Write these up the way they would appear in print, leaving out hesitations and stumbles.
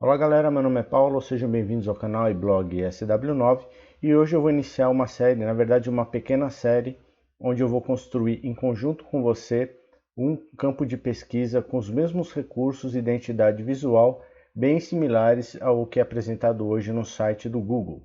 Olá galera, meu nome é Paulo, sejam bem-vindos ao canal e blog SW9 e hoje eu vou iniciar uma série, na verdade uma pequena série, onde eu vou construir em conjunto com você um campo de pesquisa com os mesmos recursos e identidade visual bem similares ao que é apresentado hoje no site do Google.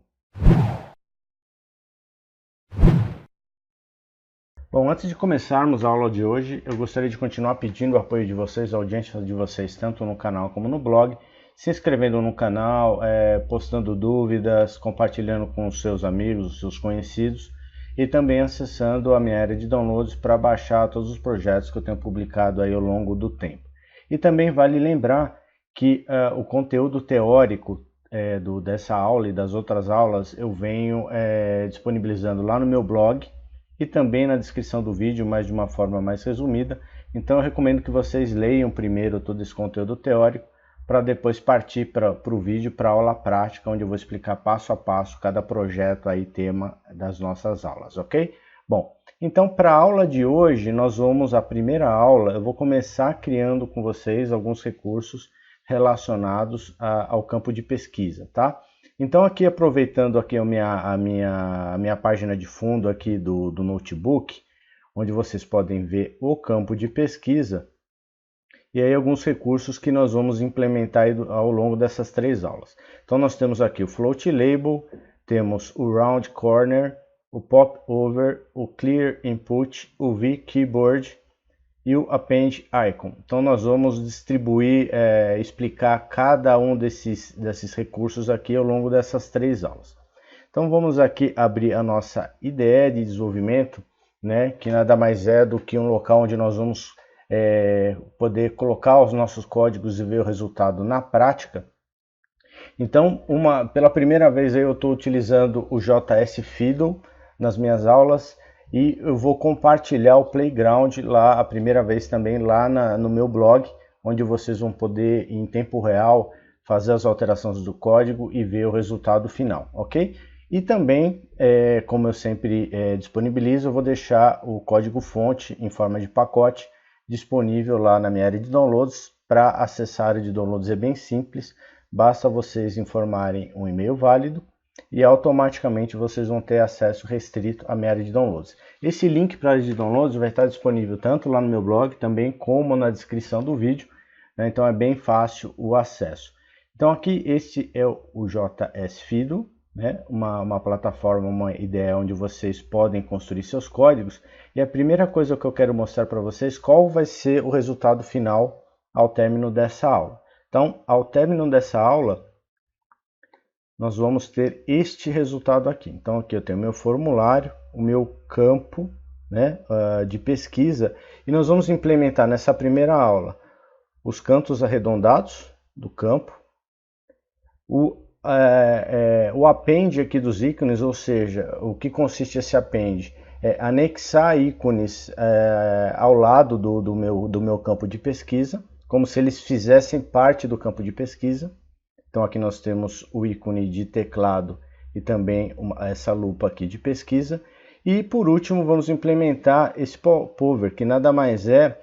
Bom, antes de começarmos a aula de hoje, eu gostaria de continuar pedindo o apoio de vocês, a audiência de vocês, tanto no canal como no blog, se inscrevendo no canal, postando dúvidas, compartilhando com os seus amigos, os seus conhecidos e também acessando a minha área de downloads para baixar todos os projetos que eu tenho publicado aí ao longo do tempo. E também vale lembrar que o conteúdo teórico dessa aula e das outras aulas eu venho disponibilizando lá no meu blog e também na descrição do vídeo, mas de uma forma mais resumida. Então eu recomendo que vocês leiam primeiro todo esse conteúdo teórico para depois partir para o vídeo, para a aula prática, onde eu vou explicar passo a passo cada projeto aí, tema das nossas aulas, ok? Bom, então para a aula de hoje, a primeira aula, eu vou começar criando com vocês alguns recursos relacionados ao campo de pesquisa, tá? Então aqui, aproveitando aqui a minha página de fundo aqui do notebook, onde vocês podem ver o campo de pesquisa, e aí alguns recursos que nós vamos implementar ao longo dessas três aulas. Então nós temos aqui o Float Label, temos o Round Corner, o Pop Over, o Clear Input, o V-Keyboard e o Append Icon. Então nós vamos distribuir, explicar cada um desses recursos aqui ao longo dessas três aulas. Então vamos aqui abrir a nossa IDE de desenvolvimento, né, que nada mais é do que um local onde nós vamos poder colocar os nossos códigos e ver o resultado na prática. Então, pela primeira vez eu estou utilizando o JS Fiddle nas minhas aulas e eu vou compartilhar o Playground lá a primeira vez também lá no meu blog, onde vocês vão poder em tempo real fazer as alterações do código e ver o resultado final, ok? E também, como eu sempre disponibilizo, eu vou deixar o código fonte em forma de pacote disponível lá na minha área de downloads. Para acessar a área de downloads é bem simples, basta vocês informarem um e-mail válido e automaticamente vocês vão ter acesso restrito à minha área de downloads. Esse link para a área de downloads vai estar disponível tanto lá no meu blog também como na descrição do vídeo, né? Então é bem fácil o acesso. Então aqui este é o JS Fiddle, né? Uma plataforma, uma ideia onde vocês podem construir seus códigos. E a primeira coisa que eu quero mostrar para vocês, qual vai ser o resultado final ao término dessa aula. Então, ao término dessa aula, nós vamos ter este resultado aqui. Então aqui eu tenho o meu formulário, o meu campo, né, de pesquisa, e nós vamos implementar nessa primeira aula os cantos arredondados do campo, o append aqui dos ícones, ou seja, o que consiste esse append? Anexar ícones ao lado do meu campo de pesquisa, como se eles fizessem parte do campo de pesquisa. Então aqui nós temos o ícone de teclado e também essa lupa aqui de pesquisa. E por último vamos implementar esse popover, que nada mais é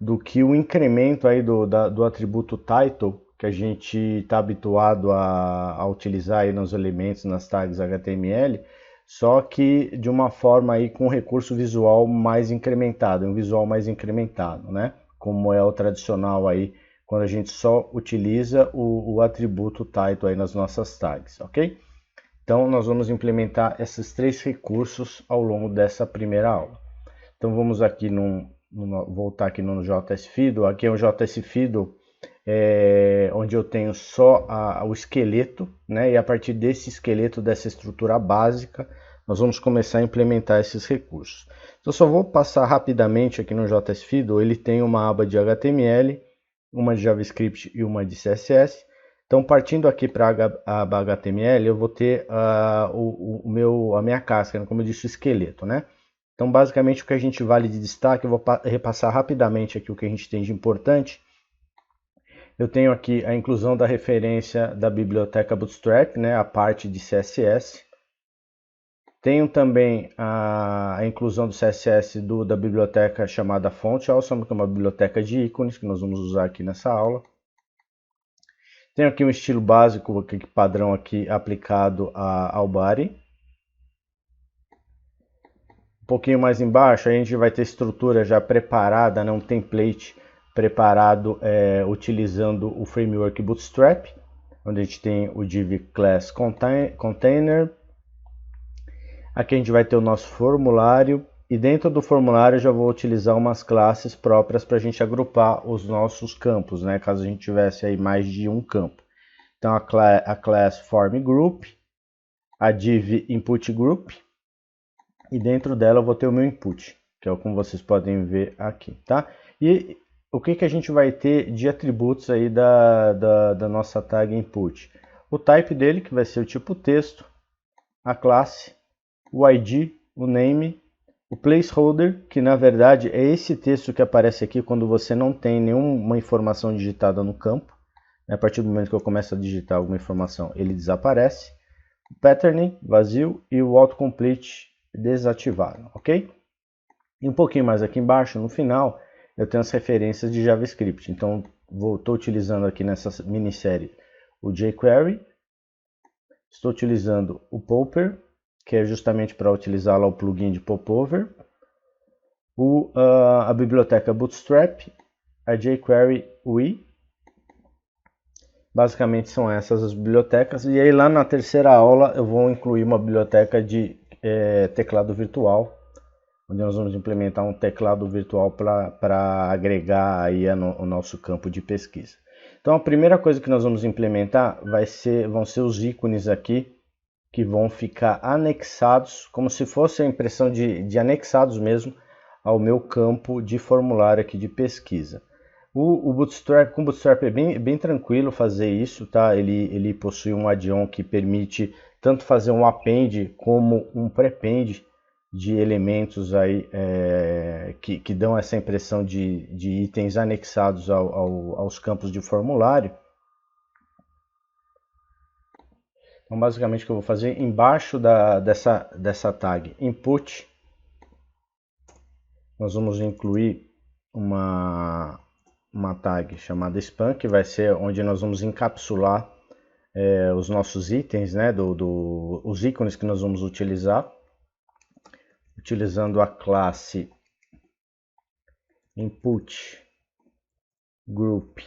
do que o incremento aí do atributo title, que a gente está habituado a utilizar aí nos elementos, nas tags HTML, só que de uma forma aí com um recurso visual mais incrementado, um visual mais incrementado, né? Como é o tradicional aí, quando a gente só utiliza o atributo title aí nas nossas tags, ok? Então nós vamos implementar esses três recursos ao longo dessa primeira aula. Então vamos aqui voltar aqui no JS Fiddle. Aqui é o JS Fiddle, onde eu tenho só o esqueleto, né? E a partir desse esqueleto, dessa estrutura básica, nós vamos começar a implementar esses recursos. Então só vou passar rapidamente aqui no JS Fiddle. Ele tem uma aba de HTML, uma de JavaScript e uma de CSS. Então partindo aqui para a aba HTML, eu vou ter a minha casca, como eu disse, o esqueleto, né? Então basicamente o que a gente vale de destaque, eu vou repassar rapidamente aqui o que a gente tem de importante. Eu tenho aqui a inclusão da referência da biblioteca Bootstrap, né, a parte de CSS. Tenho também a inclusão do CSS da biblioteca chamada Font Awesome, que é uma biblioteca de ícones que nós vamos usar aqui nessa aula. Tenho aqui um estilo básico, aqui, padrão aqui aplicado ao body. Um pouquinho mais embaixo a gente vai ter estrutura já preparada, né, um template preparado utilizando o framework Bootstrap, onde a gente tem o div class container. Aqui a gente vai ter o nosso formulário e dentro do formulário eu já vou utilizar umas classes próprias para a gente agrupar os nossos campos, né, caso a gente tivesse aí mais de um campo. Então a class form group, a div input group, e dentro dela eu vou ter o meu input, que é como vocês podem ver aqui, tá? E o que a gente vai ter de atributos aí da nossa tag input? O type dele, que vai ser o tipo texto, a classe, o ID, o name, o placeholder, que na verdade é esse texto que aparece aqui quando você não tem nenhuma informação digitada no campo. A partir do momento que eu começo a digitar alguma informação, ele desaparece. O patterning, vazio, e o autocomplete desativado, ok? E um pouquinho mais aqui embaixo, no final, eu tenho as referências de JavaScript. Então, estou utilizando aqui nessa minissérie o jQuery, estou utilizando o Popper, que é justamente para utilizar lá o plugin de Popover, a biblioteca Bootstrap, a jQuery UI. Basicamente são essas as bibliotecas. E aí lá na terceira aula eu vou incluir uma biblioteca de teclado virtual, onde nós vamos implementar um teclado virtual para agregar aí o nosso campo de pesquisa. Então a primeira coisa que nós vamos implementar vão ser os ícones aqui, que vão ficar anexados, como se fosse a impressão de anexados mesmo ao meu campo de formulário aqui de pesquisa. O Bootstrap, com o Bootstrap é bem tranquilo fazer isso, tá? Ele possui um add-on que permite tanto fazer um append como um prepend de elementos aí, que dão essa impressão de itens anexados aos campos de formulário. Então, basicamente, o que eu vou fazer, embaixo dessa tag input, nós vamos incluir uma tag chamada span, que vai ser onde nós vamos encapsular os nossos itens, né, os ícones que nós vamos utilizar, utilizando a classe input group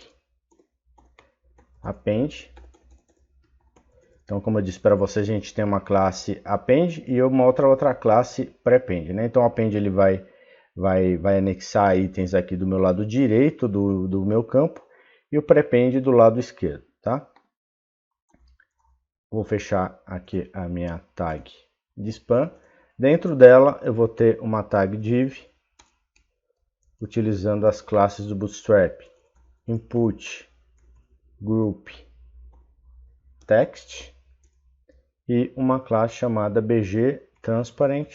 append. Então, como eu disse para vocês, a gente tem uma classe append e uma outra classe prepend, né? Então, o append ele vai anexar itens aqui do meu lado direito do meu campo e o prepend do lado esquerdo, tá? Vou fechar aqui a minha tag de span. Dentro dela eu vou ter uma tag div, utilizando as classes do Bootstrap, input group text, e uma classe chamada bg transparent,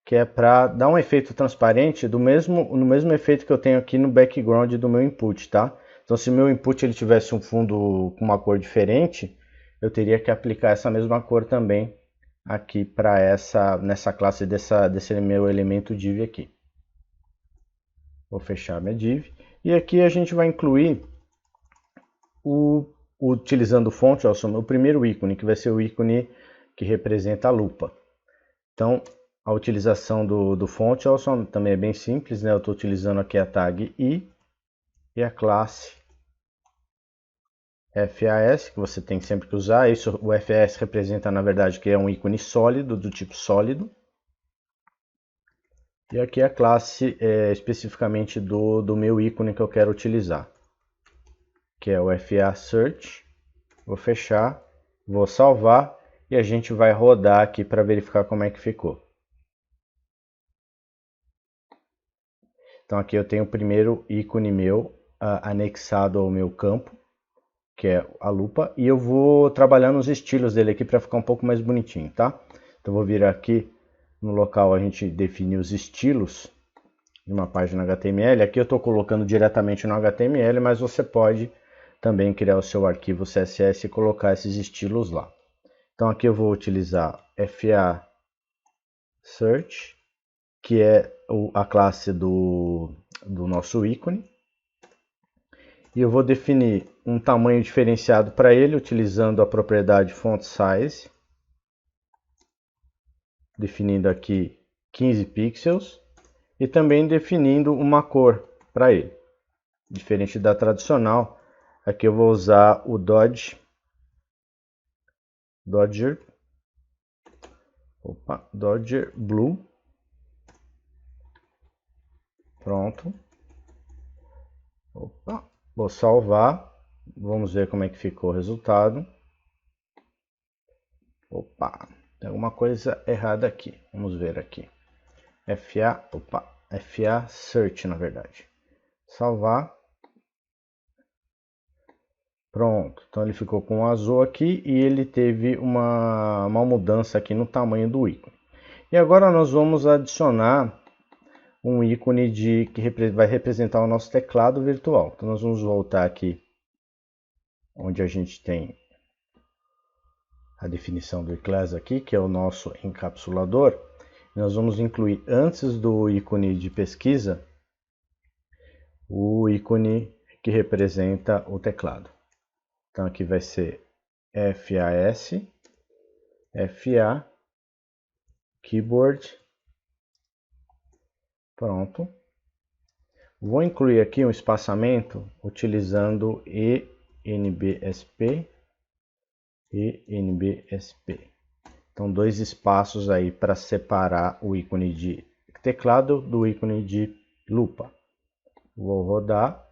que é para dar um efeito transparente no mesmo efeito que eu tenho aqui no background do meu input, tá? Então, se meu input ele tivesse um fundo com uma cor diferente, eu teria que aplicar essa mesma cor também aqui para nessa classe desse meu elemento div aqui. Vou fechar minha div e aqui a gente vai incluir utilizando o font awesome, o primeiro ícone, que vai ser o ícone que representa a lupa. Então, a utilização do font awesome também é bem simples, né? Eu estou utilizando aqui a tag i e a classe FAS, que você tem sempre que usar. Isso, o FAS representa, na verdade, que é um ícone sólido, do tipo sólido. E aqui a classe especificamente do meu ícone que eu quero utilizar, que é o FA Search. Vou fechar, vou salvar e a gente vai rodar aqui para verificar como é que ficou. Então aqui eu tenho o primeiro ícone meu anexado ao meu campo, que é a lupa, e eu vou trabalhando os estilos dele aqui para ficar um pouco mais bonitinho, tá? Então vou vir aqui no local a gente define os estilos de uma página HTML. Aqui eu estou colocando diretamente no HTML, mas você pode também criar o seu arquivo CSS e colocar esses estilos lá. Então aqui eu vou utilizar FA Search, que é a classe do nosso ícone. E eu vou definir um tamanho diferenciado para ele, utilizando a propriedade font size, definindo aqui 15 pixels, e também definindo uma cor para ele. Diferente da tradicional, aqui eu vou usar o Dodger Blue. Pronto. Opa, vou salvar. Vamos ver como é que ficou o resultado. Opa, tem alguma coisa errada aqui. Vamos ver aqui. FA Search, na verdade. Salvar. Pronto, então ele ficou com um azul aqui e ele teve uma mudança aqui no tamanho do ícone. E agora nós vamos adicionar um ícone que vai representar o nosso teclado virtual. Então nós vamos voltar aqui onde a gente tem a definição do iClass aqui, que é o nosso encapsulador. Nós vamos incluir antes do ícone de pesquisa o ícone que representa o teclado. Então aqui vai ser FA Keyboard. Pronto. Vou incluir aqui um espaçamento utilizando ENBSP. Então, dois espaços aí para separar o ícone de teclado do ícone de lupa. Vou rodar.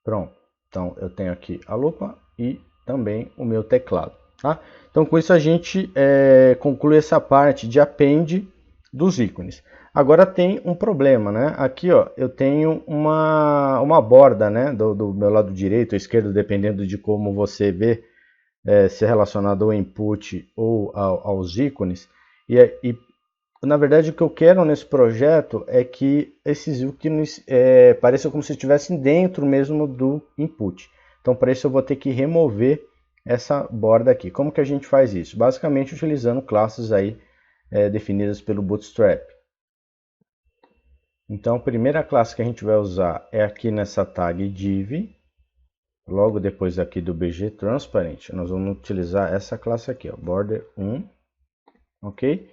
Pronto. Então, eu tenho aqui a lupa e também o meu teclado. Tá? Então, com isso a gente conclui essa parte de append dos ícones. Agora tem um problema, né? Aqui, ó, eu tenho uma borda, né, do meu lado direito ou esquerdo, dependendo de como você vê, se relacionado ao input ou aos ícones. E na verdade o que eu quero nesse projeto é que esses ícones pareçam como se estivessem dentro mesmo do input. Então para isso eu vou ter que remover essa borda aqui. Como que a gente faz isso? Basicamente utilizando classes aí definidas pelo Bootstrap. Então a primeira classe que a gente vai usar é aqui nessa tag div. Logo depois aqui do BG Transparent, nós vamos utilizar essa classe aqui, ó, border 1, ok?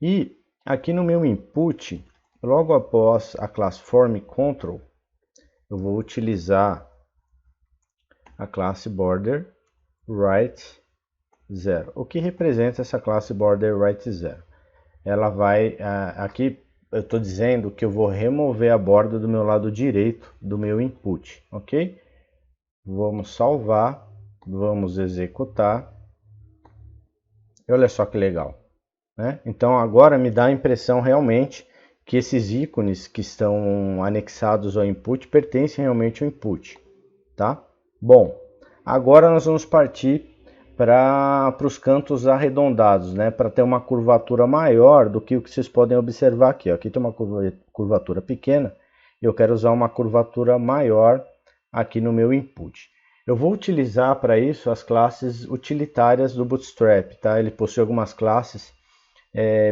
E aqui no meu input, logo após a classe form control, eu vou utilizar a classe border right 0. O que representa essa classe border right 0? Ela vai, aqui eu estou dizendo que eu vou remover a borda do meu lado direito do meu input, ok? Vamos salvar, vamos executar. E olha só que legal, né? Então agora me dá a impressão realmente que esses ícones que estão anexados ao input pertencem realmente ao input, tá? Bom, agora nós vamos partir para os cantos arredondados, né? Para ter uma curvatura maior do que o que vocês podem observar aqui. Aqui tem uma curvatura pequena e eu quero usar uma curvatura maior aqui no meu input. Eu vou utilizar para isso as classes utilitárias do Bootstrap, tá? Ele possui algumas classes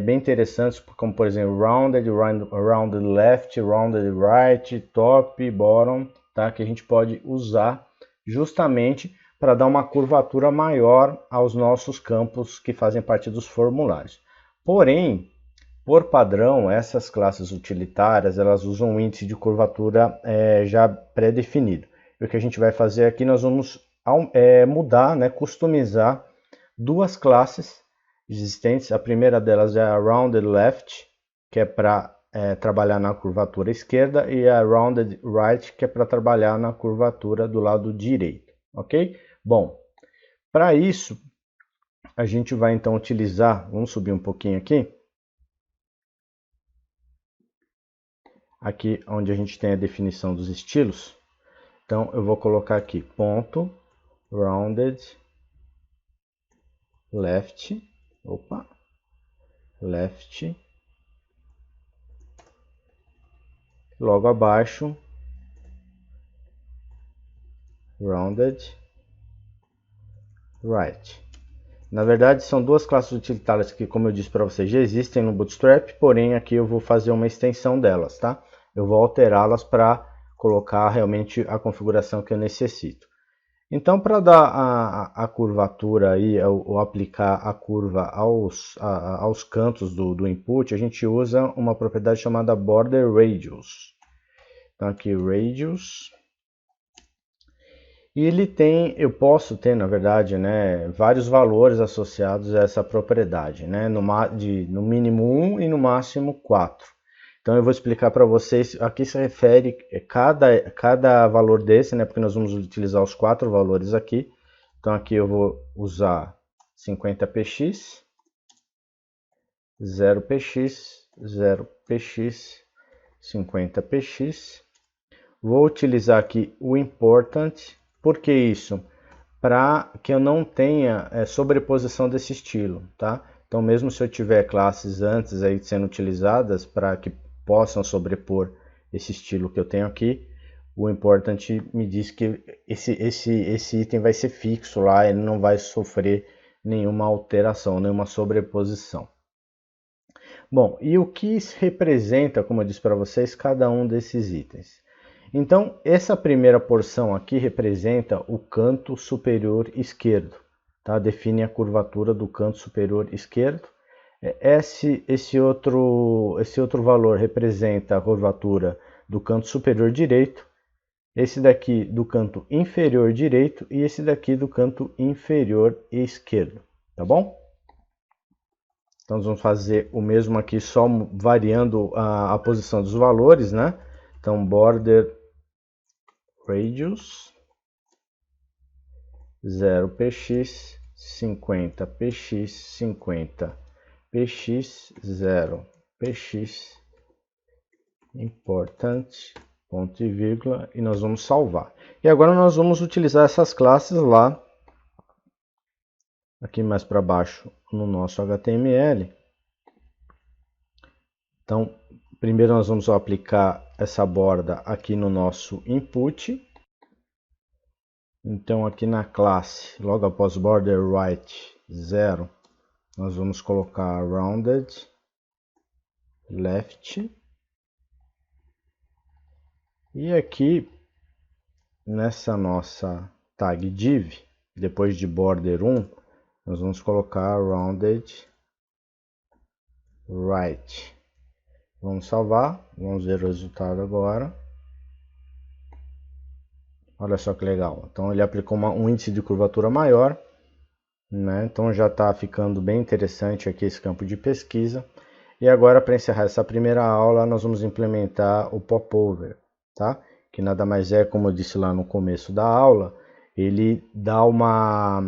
bem interessantes, como por exemplo rounded, rounded left, rounded right, top, bottom, tá? Que a gente pode usar justamente para dar uma curvatura maior aos nossos campos que fazem parte dos formulários. Porém, por padrão, essas classes utilitárias elas usam um índice de curvatura já pré-definido. O que a gente vai fazer aqui, nós vamos mudar, né, customizar duas classes existentes. A primeira delas é a Rounded Left, que é para trabalhar na curvatura esquerda, e a Rounded Right, que é para trabalhar na curvatura do lado direito, ok? Bom, para isso, a gente vai então utilizar, vamos subir um pouquinho aqui, aqui onde a gente tem a definição dos estilos. Então eu vou colocar aqui ponto rounded left, left, logo abaixo rounded right. Na verdade são duas classes utilitárias que, como eu disse para vocês, já existem no Bootstrap, porém aqui eu vou fazer uma extensão delas, tá? Eu vou alterá-las para colocar realmente a configuração que eu necessito. Então, para dar a curvatura aí, ou aplicar a curva aos cantos do input, a gente usa uma propriedade chamada Border Radius. Então aqui Radius. E ele tem, eu posso ter, na verdade, né, vários valores associados a essa propriedade, né, no mínimo 1 e no máximo 4. Então eu vou explicar para vocês a que se refere cada valor desse, né, porque nós vamos utilizar os 4 valores aqui. Então aqui eu vou usar 50px, 0px, 0px, 50px. Vou utilizar aqui o important. Por que isso? Para que eu não tenha sobreposição desse estilo, tá? Então, mesmo se eu tiver classes antes aí sendo utilizadas para que possam sobrepor esse estilo que eu tenho aqui, o important me diz que esse item vai ser fixo lá, ele não vai sofrer nenhuma alteração, nenhuma sobreposição. Bom, e o que representa, como eu disse para vocês, cada um desses itens? Então, essa primeira porção aqui representa o canto superior esquerdo, tá? Define a curvatura do canto superior esquerdo. Esse outro valor representa a curvatura do canto superior direito, esse daqui do canto inferior direito e esse daqui do canto inferior esquerdo, tá bom? Então, nós vamos fazer o mesmo aqui, só variando a posição dos valores, né? Então, border radius 0px, 50px, 50px, 0px, importante, ponto e vírgula, e nós vamos salvar. E agora nós vamos utilizar essas classes lá, aqui mais para baixo no nosso HTML. Então, primeiro nós vamos aplicar essa borda aqui no nosso input. Então aqui na classe, logo após border right 0, nós vamos colocar rounded left. E aqui nessa nossa tag div, depois de border 1, nós vamos colocar rounded right. Vamos salvar, vamos ver o resultado agora. Olha só que legal. Então ele aplicou um índice de curvatura maior, né? Então já está ficando bem interessante aqui esse campo de pesquisa. E agora, para encerrar essa primeira aula, nós vamos implementar o popover, tá? Que nada mais é, como eu disse lá no começo da aula, ele dá uma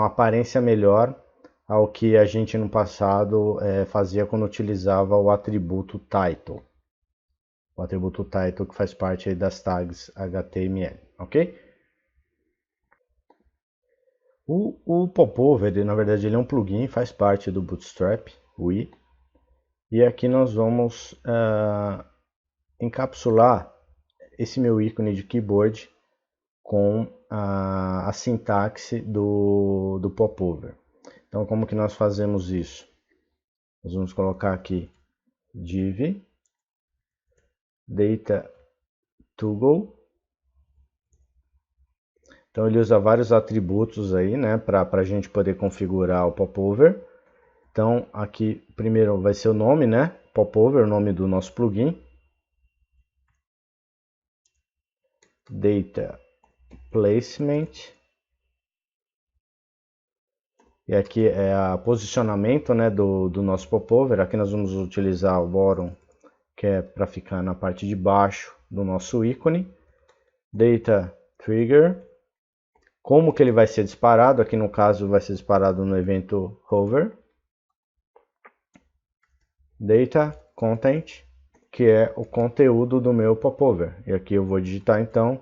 aparência melhor ao que a gente no passado fazia quando utilizava o atributo title. O atributo title que faz parte aí das tags HTML, ok? O popover, na verdade, ele é um plugin, faz parte do Bootstrap UI. E aqui nós vamos encapsular esse meu ícone de keyboard com a sintaxe do popover. Então, como que nós fazemos isso? Nós vamos colocar aqui div data toggle. Então ele usa vários atributos aí, né, para a gente poder configurar o popover. Então aqui primeiro vai ser o nome, né, popover, o nome do nosso plugin. Data placement. E aqui é o posicionamento, né, do nosso popover. Aqui nós vamos utilizar o bottom, que é para ficar na parte de baixo do nosso ícone. Data trigger. Como que ele vai ser disparado? Aqui no caso vai ser disparado no evento hover. Data content, que é o conteúdo do meu popover. E aqui eu vou digitar então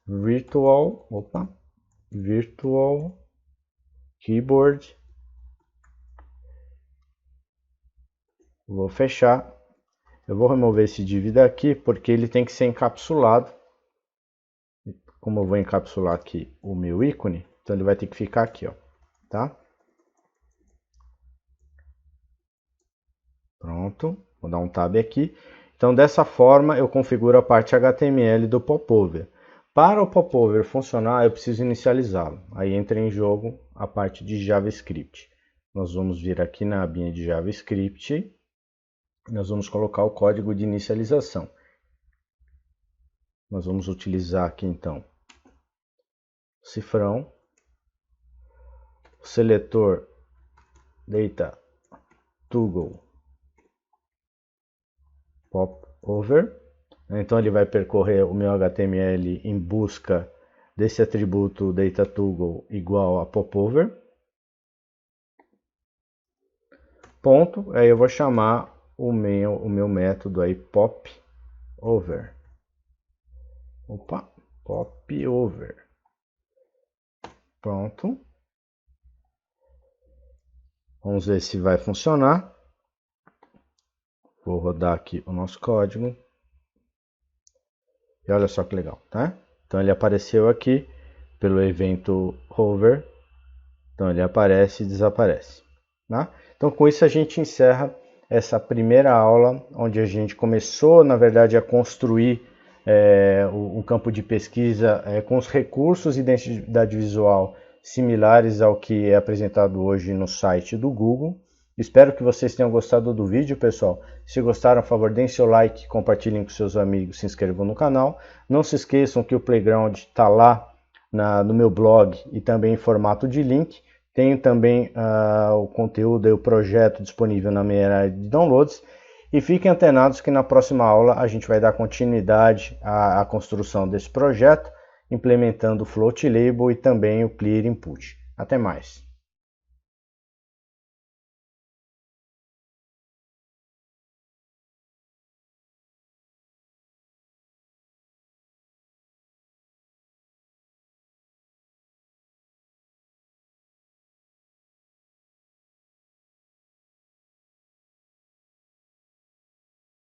virtual keyboard. Vou fechar. Eu vou remover esse div daqui porque ele tem que ser encapsulado. Como eu vou encapsular aqui o meu ícone, então ele vai ter que ficar aqui, ó, tá? Pronto, vou dar um tab aqui. Então, dessa forma, eu configuro a parte HTML do popover. Para o popover funcionar, eu preciso inicializá-lo. Aí entra em jogo a parte de JavaScript. Nós vamos vir aqui na abinha de JavaScript. Nós vamos colocar o código de inicialização. Nós vamos utilizar aqui, então, o cifrão, o seletor data toggle popover. Então ele vai percorrer o meu HTML em busca desse atributo data toggle igual a popover. Ponto. Aí eu vou chamar o meu método aí popover. Opa, popover. Pronto. Vamos ver se vai funcionar. Vou rodar aqui o nosso código. E olha só que legal, tá? Então ele apareceu aqui pelo evento hover. Então ele aparece e desaparece, tá? Então com isso a gente encerra essa primeira aula, onde a gente começou, na verdade, a construir um campo de pesquisa com os recursos de identidade visual similares ao que é apresentado hoje no site do Google. Espero que vocês tenham gostado do vídeo, pessoal. Se gostaram, por favor, deem seu like, compartilhem com seus amigos, se inscrevam no canal. Não se esqueçam que o Playground está lá no meu blog e também em formato de link. Tenho também o conteúdo e o projeto disponível na minha área de downloads. E fiquem antenados que na próxima aula a gente vai dar continuidade à construção desse projeto, implementando o Float Label e também o Clear Input. Até mais!